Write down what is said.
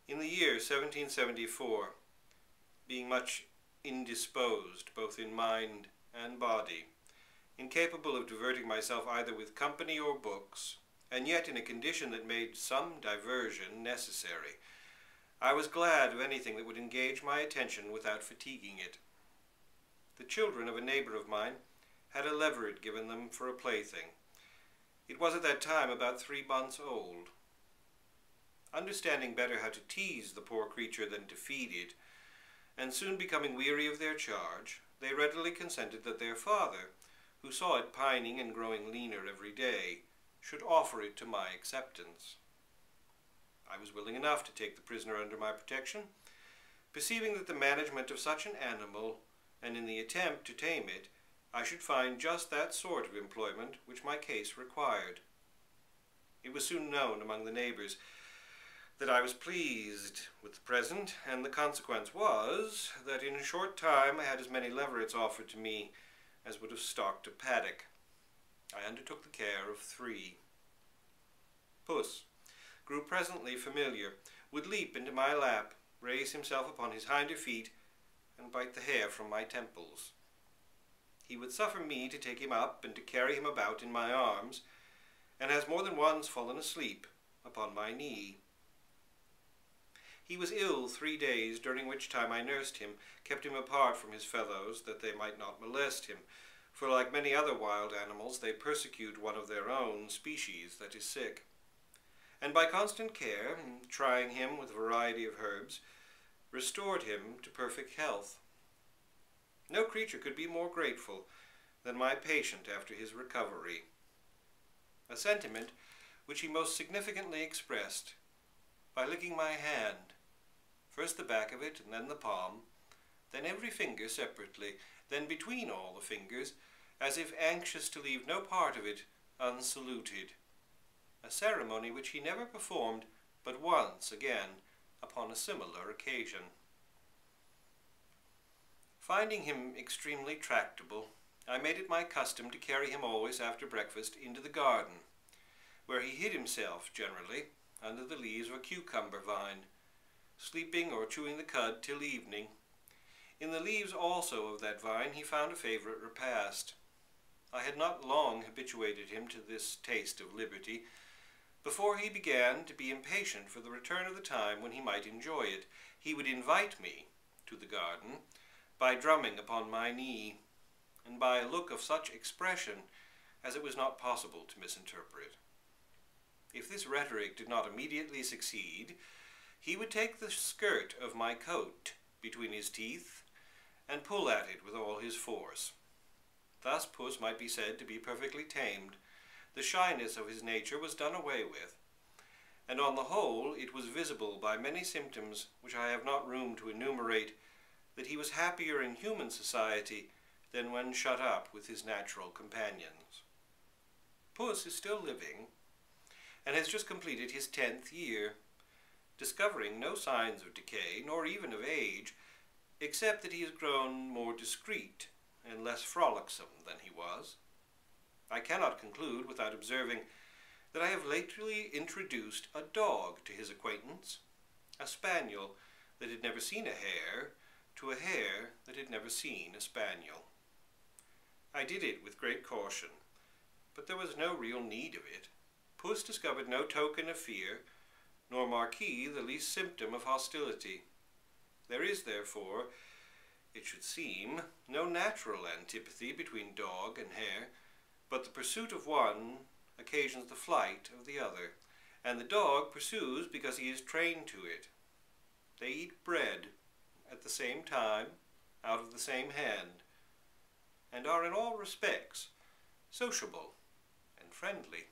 In the year 1774, being much indisposed, both in mind and body, incapable of diverting myself either with company or books, and yet in a condition that made some diversion necessary, I was glad of anything that would engage my attention without fatiguing it. The children of a neighbor of mine had a leveret given them for a plaything. It was at that time about 3 months old. Understanding better how to tease the poor creature than to feed it, and soon becoming weary of their charge, they readily consented that their father, who saw it pining and growing leaner every day, should offer it to my acceptance. I was willing enough to take the prisoner under my protection, perceiving that the management of such an animal, and in the attempt to tame it, I should find just that sort of employment which my case required. It was soon known among the neighbors that I was pleased with the present, and the consequence was that in a short time I had as many leverets offered to me as would have stocked a paddock. I undertook the care of 3. Puss grew presently familiar, would leap into my lap, raise himself upon his hinder feet, and bite the hair from my temples. He would suffer me to take him up and to carry him about in my arms, and has more than once fallen asleep upon my knee. He was ill 3 days, during which time I nursed him, kept him apart from his fellows, that they might not molest him, for like many other wild animals, they persecute one of their own species that is sick. And by constant care, trying him with a variety of herbs, restored him to perfect health. No creature could be more grateful than my patient after his recovery. A sentiment which he most significantly expressed by licking my hand, first the back of it and then the palm, then every finger separately, then between all the fingers, as if anxious to leave no part of it unsaluted, a ceremony which he never performed but once again upon a similar occasion. Finding him extremely tractable, I made it my custom to carry him always after breakfast into the garden, where he hid himself generally under the leaves of a cucumber vine, sleeping or chewing the cud till evening. In the leaves also of that vine he found a favorite repast. I had not long habituated him to this taste of liberty, before he began to be impatient for the return of the time when he might enjoy it. He would invite me to the garden by drumming upon my knee, and by a look of such expression as it was not possible to misinterpret. If this rhetoric did not immediately succeed, he would take the skirt of my coat between his teeth and pull at it with all his force. Thus Puss might be said to be perfectly tamed. The shyness of his nature was done away with, and on the whole it was visible by many symptoms which I have not room to enumerate that he was happier in human society than when shut up with his natural companions. Puss is still living, and has just completed his 10th year, discovering no signs of decay, nor even of age, except that he has grown more discreet and less frolicsome than he was. I cannot conclude without observing that I have lately introduced a dog to his acquaintance, a spaniel that had never seen a hare, to a hare that had never seen a spaniel. I did it with great caution, but there was no real need of it. Puss discovered no token of fear, nor Marquis the least symptom of hostility. There is, therefore, it should seem, no natural antipathy between dog and hare, but the pursuit of one occasions the flight of the other, and the dog pursues because he is trained to it. They eat bread at the same time, out of the same hand, and are in all respects sociable and friendly.